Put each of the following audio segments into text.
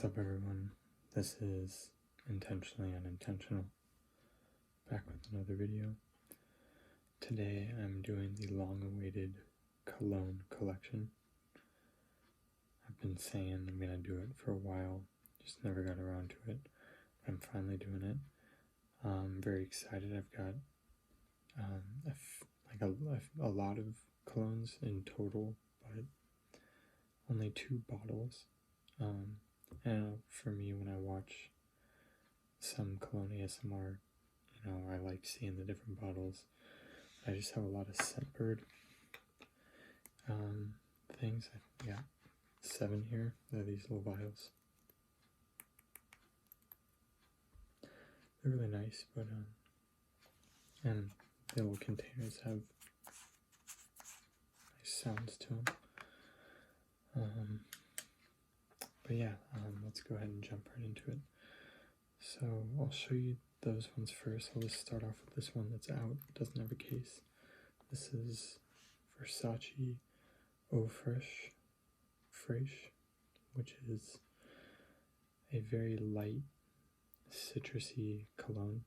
up, everyone? This is Intentionally Unintentional, back with another video. Today I'm doing the long-awaited cologne collection. I've been saying I'm gonna do it for a while, just never got around to it, but I'm finally doing it. I'm very excited. I've got a lot of colognes in total, but only 2 bottles. And for me, when I watch some cologne ASMR, I like seeing the different bottles. I just have a lot of Scentbird things. I got 7 here. They're these little vials. They're really nice, but and the little containers have nice sounds to them. But yeah, let's go ahead and jump right into it. So I'll show you those ones first. I'll just start off with this one that's out. It doesn't have a case. This is Versace Eau Fraiche, which is a very light, citrusy cologne.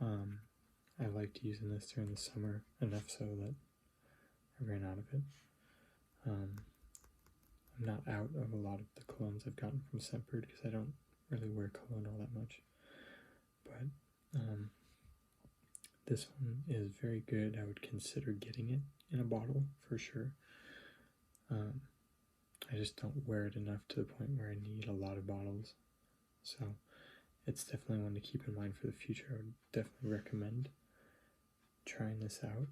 I liked using this during the summer, enough so that I ran out of it. I'm not out of a lot of the colognes I've gotten from Scentbird because I don't really wear cologne all that much. But this one is very good. I would consider getting it in a bottle for sure. I just don't wear it enough to the point where I need a lot of bottles. So it's definitely one to keep in mind for the future. I would definitely recommend trying this out.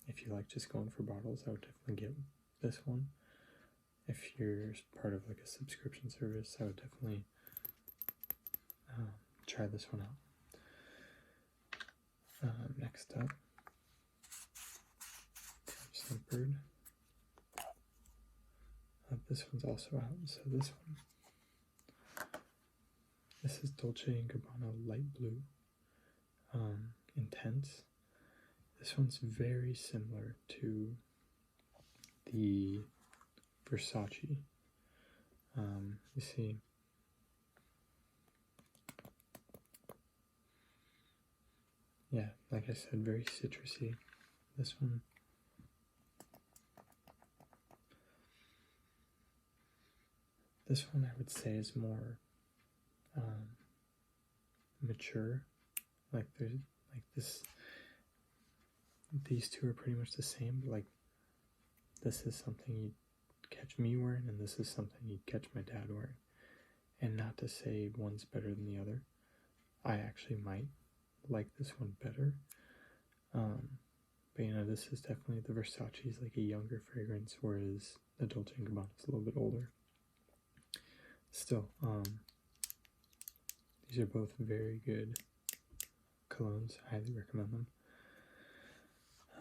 If you like just going for bottles, I would definitely get this one. If you're part of like a subscription service, I would definitely try this one out. Next up, Scentbird. This one's also out. So this is Dolce Gabbana Light Blue, Intense. This one's very similar to the Versace. You see, yeah, like I said, very citrusy. This one, I would say is more mature. Like there's like this. These two are pretty much the same, but like this is something you'd catch me wearing, and this is something you'd catch my dad wearing. And not to say one's better than the other. I actually might like this one better. But this is definitely, the Versace is like a younger fragrance, whereas the Dolce & Gabbana is a little bit older. Still, these are both very good colognes. I highly recommend them.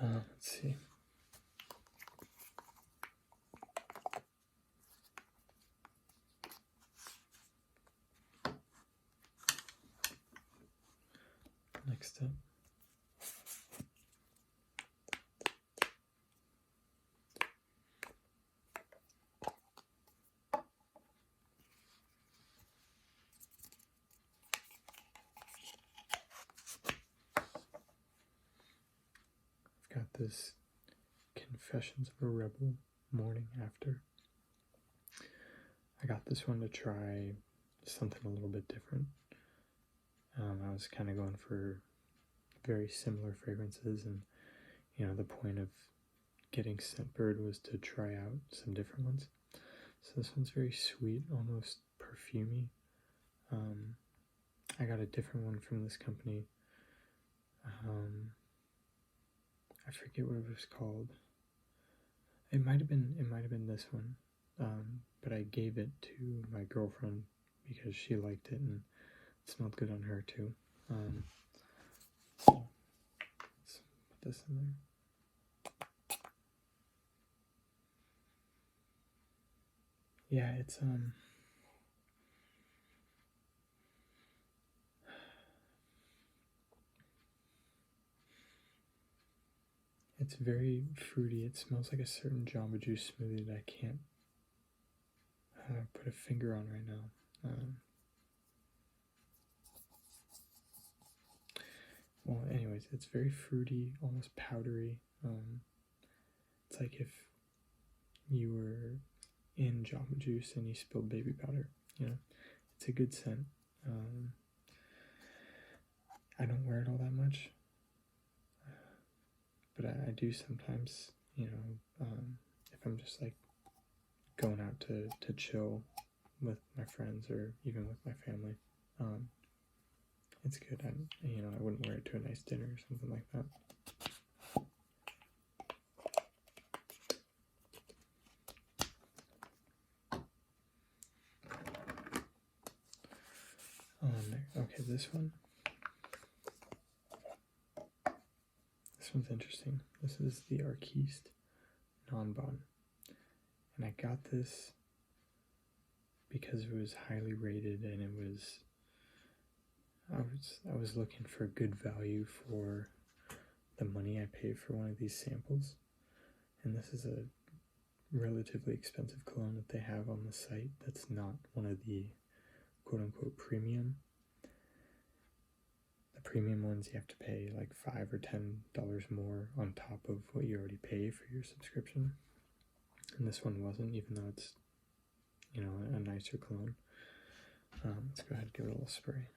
Let's see. Next up, I've got this Confessions of a Rebel Morning After. I got this one to try something a little bit different. I was kind of going for very similar fragrances, and the point of getting Scentbird was to try out some different ones. So this one's very sweet, almost perfumey. I got a different one from this company. I forget what it was called. It might have been this one, but I gave it to my girlfriend because she liked it and it smelled good on her too. So let's put this in there. Yeah, it's very fruity. It smells like a certain Jamba Juice smoothie that I can't put a finger on right now. Well, anyways, it's very fruity, almost powdery. It's like if you were in Jamba Juice and you spilled baby powder, you know. It's a good scent. I don't wear it all that much, but I do sometimes, you know, if I'm just like going out to chill with my friends or even with my family. It's good. I wouldn't wear it to a nice dinner or something like that. Okay, this one's interesting. This is the Arquiste Nanban, and I got this because it was highly rated, and I was looking for good value for the money I paid for one of these samples, and this is a relatively expensive cologne that they have on the site that's not one of the quote-unquote premium. The premium ones you have to pay like $5 or $10 more on top of what you already pay for your subscription, and this one wasn't, even though it's, you know, a nicer cologne. Let's go ahead and give it a little spray.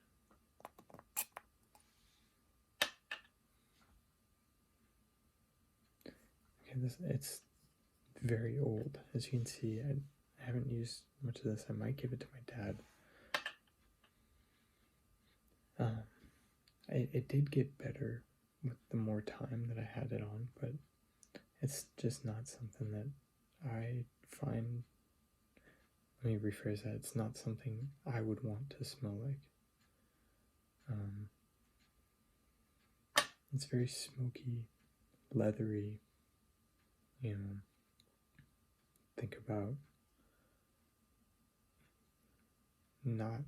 Okay, it's very old. As you can see, I haven't used much of this. I might give it to my dad. It did get better with the more time that I had it on, but it's just not something that I find, let me rephrase that, it's not something I would want to smell like. It's very smoky, leathery, you know, think about not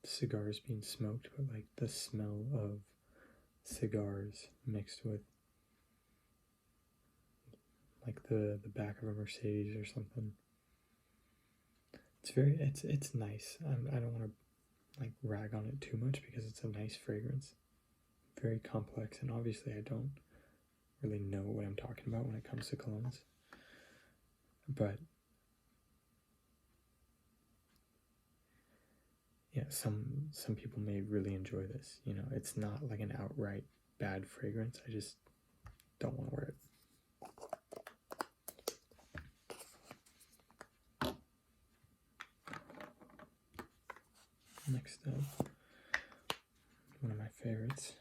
cigars being smoked, but like the smell of cigars mixed with like the back of a Mercedes or something. It's nice. I don't want to like rag on it too much because it's a nice fragrance, very complex, and obviously I don't really know what I'm talking about when it comes to colognes, but yeah, some people may really enjoy this. You know, it's not like an outright bad fragrance. I just don't want to wear it. Next up, one of my favorites,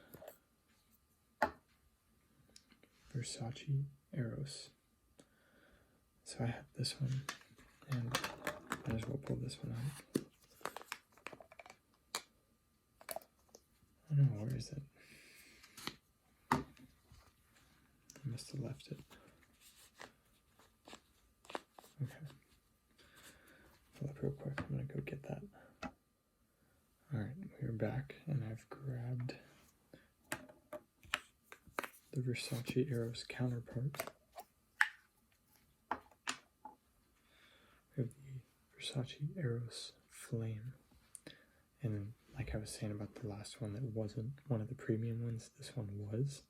Versace Eros. So I have this one, and might as well pull this one out. Oh no, where is it? I must have left it. Okay. Pull up real quick. I'm gonna go get that. Alright, we're back, and I've grabbed the Versace Eros counterpart. We have the Versace Eros Flame. And like I was saying about the last one that wasn't one of the premium ones, this one was.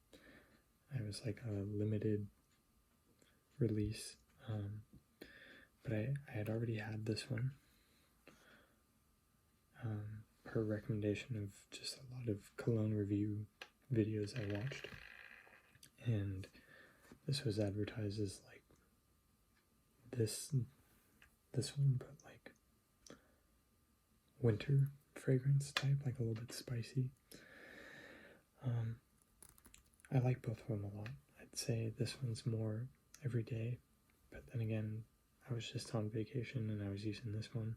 It was like a limited release. But I had already had this one. Per recommendation of just a lot of cologne review videos I watched. And this was advertised as like this one, but like winter fragrance type, like a little bit spicy. I like both of them a lot. I'd say this one's more everyday, but then again, I was just on vacation and I was using this one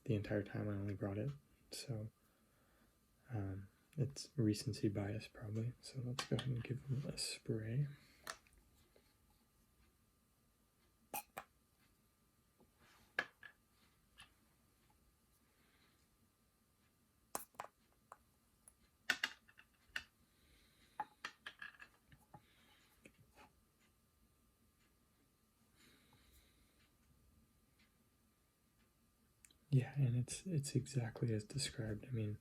the entire time. I only brought it, so it's recency bias probably. So let's go ahead and give them a spray. Yeah, and it's exactly as described. I mean,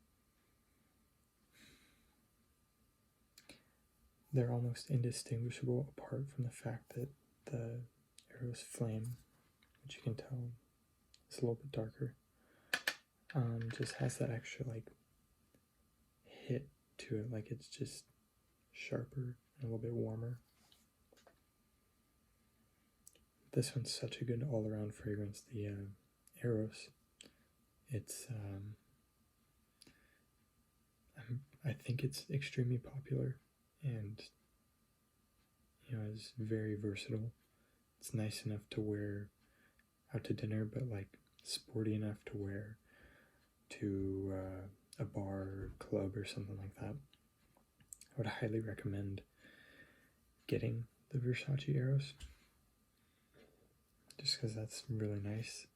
they're almost indistinguishable apart from the fact that the Eros flame, which you can tell is a little bit darker, just has that extra like hit to it, like it's just sharper and a little bit warmer. This one's such a good all-around fragrance, the Eros. It's I think it's extremely popular, and is very versatile. It's nice enough to wear out to dinner, but like sporty enough to wear to a bar or club or something like that. I would highly recommend getting the Versace Eros, just because that's really nice.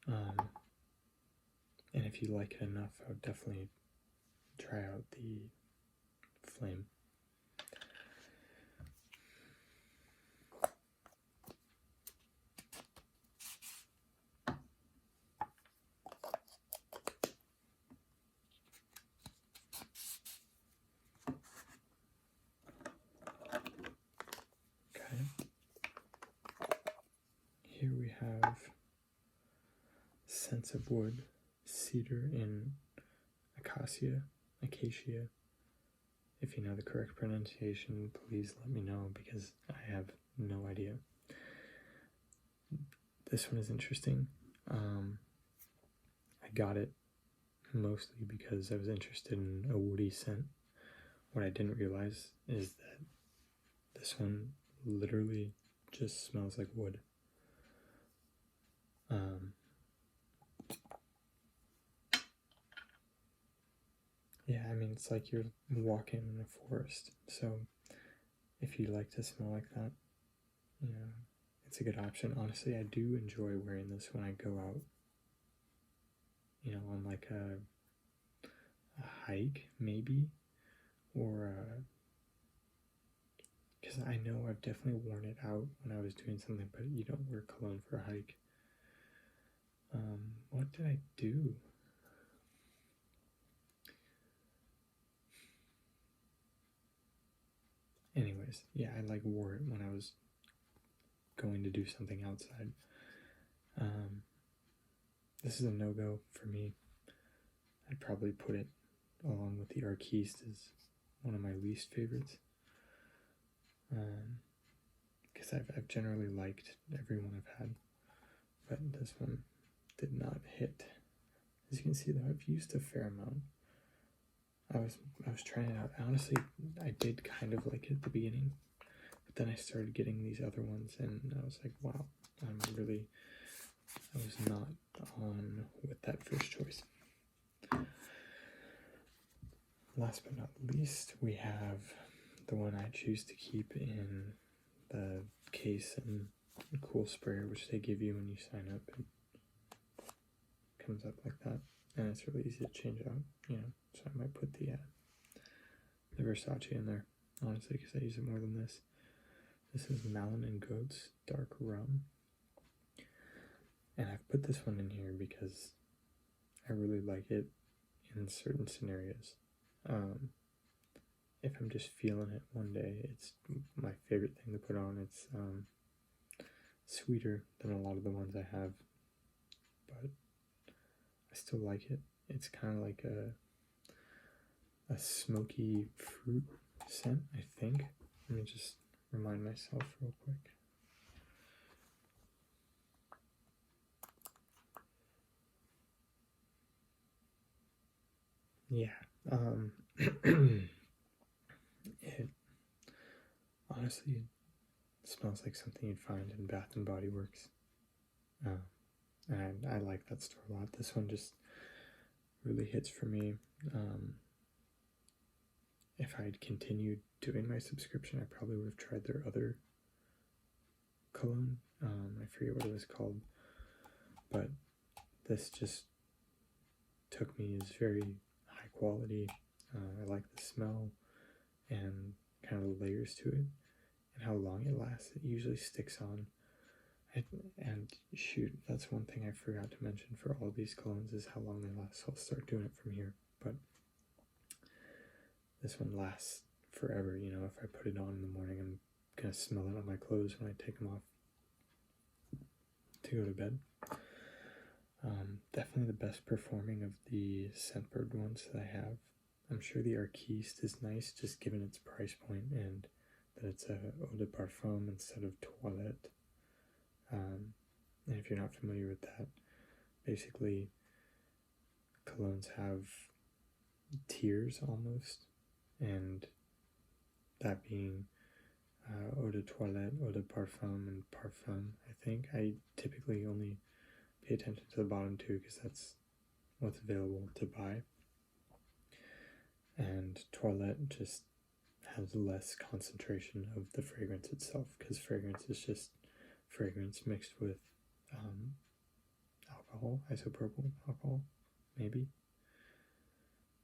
And if you like it enough, I would definitely try out the flame. Okay. Here we have Scents of Wood, Cedar in Acacia. If you know the correct pronunciation, please let me know, because I have no idea. This one is interesting. I got it mostly because I was interested in a woody scent. What I didn't realize is that this one literally just smells like wood. Yeah, I mean, it's like you're walking in a forest. So if you like to smell like that, it's a good option. Honestly, I do enjoy wearing this when I go out, on like a hike maybe, or because I know I've definitely worn it out when I was doing something, but you don't wear cologne for a hike. What did I do? Anyways, yeah, I like wore it when I was going to do something outside. This is a no-go for me. I'd probably put it along with the Arquiste as one of my least favorites. Because I've generally liked every one I've had, but this one did not hit. As you can see, though, I've used a fair amount. I was trying it out. Honestly, I did kind of like it at the beginning, but then I started getting these other ones, and I was like, wow, I was not on with that first choice. Last but not least, we have the one I choose to keep in the case and cool sprayer, which they give you when you sign up. It comes up like that, and it's really easy to change out, so I might put the Versace in there, honestly, because I use it more than this. This is Malin and Goetz Dark Rum, and I've put this one in here because I really like it in certain scenarios. If I'm just feeling it one day, it's my favorite thing to put on. It's sweeter than a lot of the ones I have, but I still like it. It's kind of like a smoky fruit scent, I think. Let me just remind myself real quick. Yeah, it honestly smells like something you'd find in Bath and Body Works, and I like that store a lot. This one just really hits for me. If I'd continued doing my subscription, I probably would have tried their other cologne. I forget what it was called, but this just took me as very high quality. I like the smell and kind of the layers to it and how long it lasts. It usually sticks on. I And shoot, that's one thing I forgot to mention for all these colognes is how long they last. So I'll start doing it from here. But this one lasts forever. You know, if I put it on in the morning, I'm gonna smell it on my clothes when I take them off to go to bed. Definitely the best performing of the Scentbird ones that I have. I'm sure the Arquiste is nice, just given its price point and that it's a eau de parfum instead of toilette. And if you're not familiar with that, basically colognes have tiers almost, and that being eau de toilette, eau de parfum, and parfum. I think I typically only pay attention to the bottom two because that's what's available to buy. And toilette just has less concentration of the fragrance itself, because fragrance is just fragrance mixed with alcohol, isopropyl alcohol, maybe.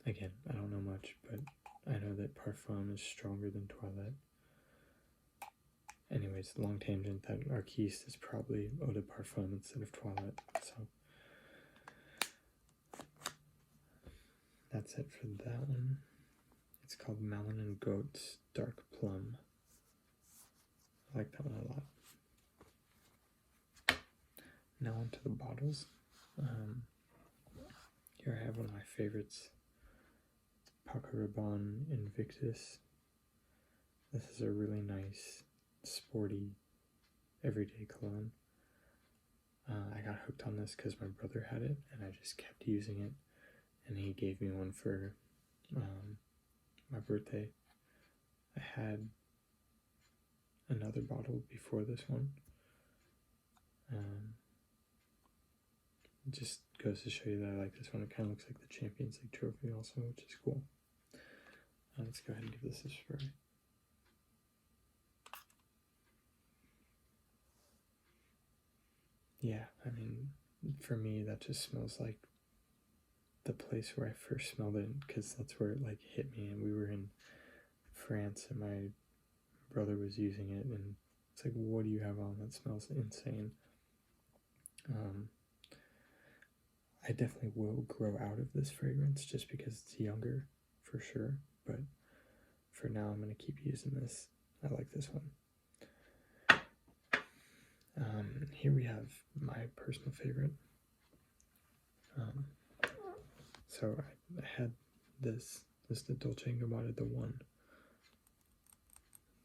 Again, I don't know much, but I know that parfum is stronger than toilette. Anyways, long tangent, that Arquiste is probably eau de parfum instead of toilette, so that's it for that one. It's called Malin and Goetz Dark Plum. I like that one a lot. Now onto the bottles. Here I have one of my favorites, Paco Rabonne Invictus. This is a really nice, sporty, everyday cologne. I got hooked on this because my brother had it, and I just kept using it, and he gave me one for my birthday. I had another bottle before this one. It just goes to show you that I like this one. It kind of looks like the Champions League trophy also, which is cool. Let's go ahead and give this a spray. Yeah, I mean, for me, that just smells like the place where I first smelled it, because that's where it like hit me. And we were in France, and my brother was using it, and it's like, what do you have on that smells insane? I definitely will grow out of this fragrance just because it's younger, for sure. But for now, I'm going to keep using this. I like this one. Here we have my personal favorite. So I had this. This is the Dolce Gabbana The One.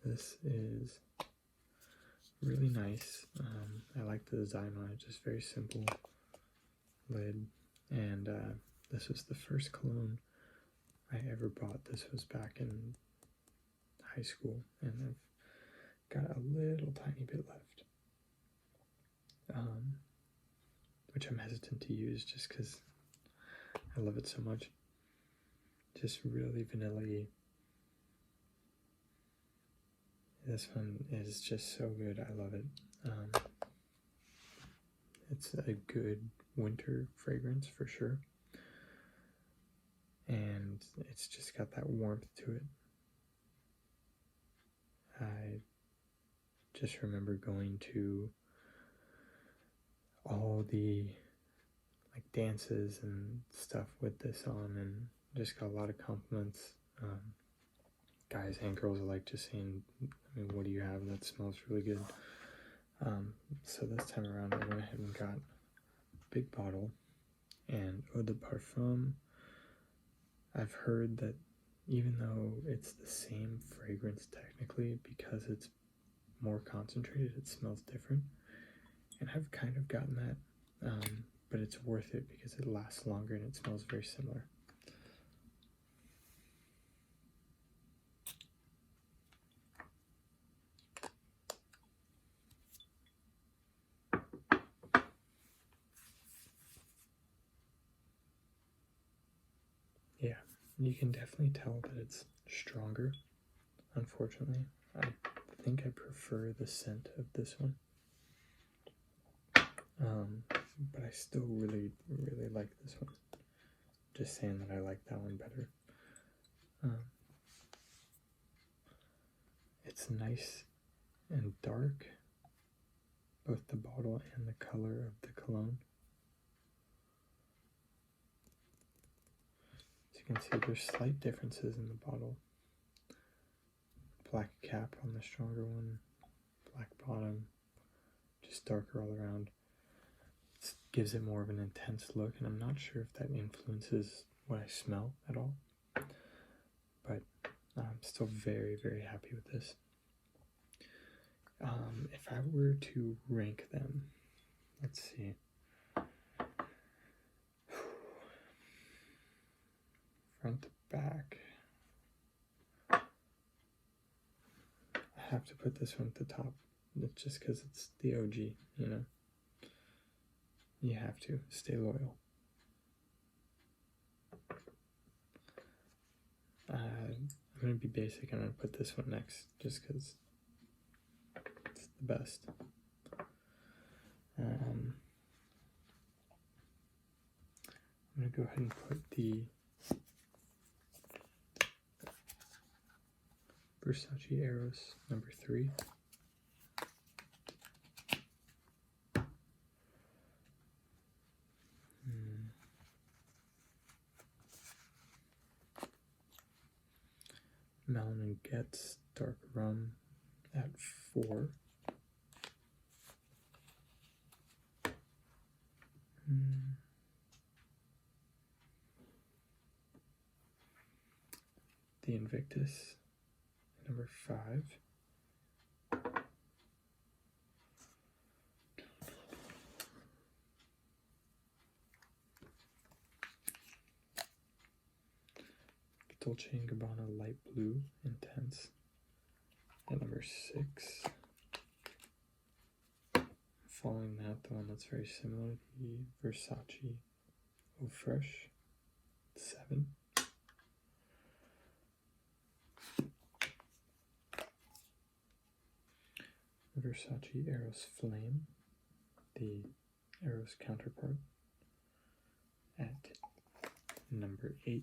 This is really nice. I like the design on it, just very simple lid. And this was the first cologne I ever bought. This was back in high school, and I've got a little tiny bit left. Which I'm hesitant to use just because I love it so much. Just really vanilla-y. This one is just so good. I love it. It's a good winter fragrance for sure. And it's just got that warmth to it. I just remember going to all the like dances and stuff with this on, and just got a lot of compliments. Guys and girls alike just saying, I mean, what do you have that smells really good? So this time around I went ahead and got a big bottle, and eau de parfum, I've heard that even though it's the same fragrance technically, because it's more concentrated, it smells different. And I've kind of gotten that, but it's worth it because it lasts longer and it smells very similar. Yeah, you can definitely tell that it's stronger, unfortunately. I think I prefer the scent of this one. But I still really, really like this one. Just saying that I like that one better. It's nice and dark, both the bottle and the color of the cologne. As you can see, there's slight differences in the bottle. Black cap on the stronger one, black bottom, just darker all around. It gives it more of an intense look, and I'm not sure if that influences what I smell at all. But I'm still very, very happy with this. If I were to rank them, let's see. Front to back. I have to put this one at the top. It's just because it's the OG, you know. You have to stay loyal. I'm going to be basic. I'm going to put this one next just because it's the best. I'm going to go ahead and put the Versace Eros number 3. Malin and Goetz dark rum at 4. The Invictus number 5. Dolce Gabbana Light Blue Intense at number 6. Following that, the one that's very similar, the Versace Eau Fraiche, 7. The Versace Eros Flame, the Eros counterpart, at number 8.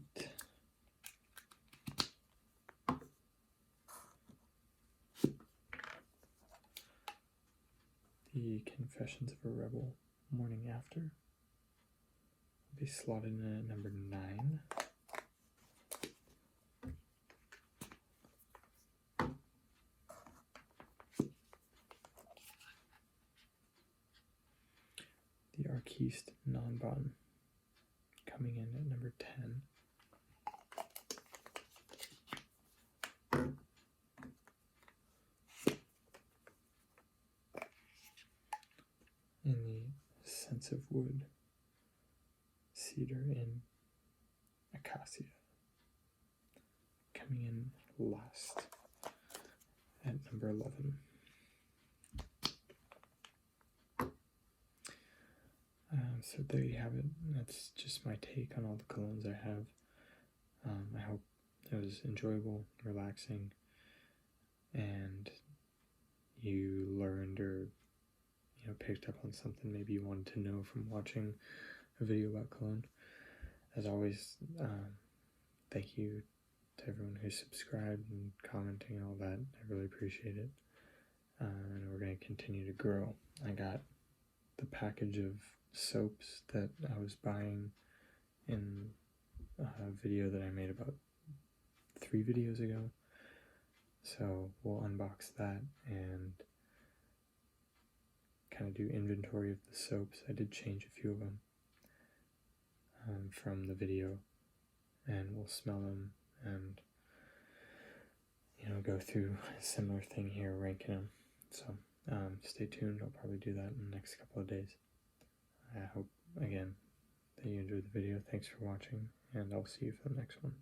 The Confessions of a Rebel Morning After will be slotted in at number 9. The Arquiste Nanban coming in at number 10. And the Sense of Wood Cedar in Acacia coming in last at number 11. So there you have it. That's just my take on all the colognes I have. I hope it was enjoyable, relaxing, and you learned or picked up on something maybe you wanted to know from watching a video about cologne. As always, thank you to everyone who subscribed and commenting and all that. I really appreciate it. And we're going to continue to grow. I got the package of soaps that I was buying in a video that I made about 3 videos ago. So we'll unbox that and kind of do inventory of the soaps. I did change a few of them from the video, and we'll smell them and go through a similar thing here, ranking them. So stay tuned. I'll probably do that in the next couple of days. I hope again that you enjoyed the video. Thanks for watching, and I'll see you for the next one.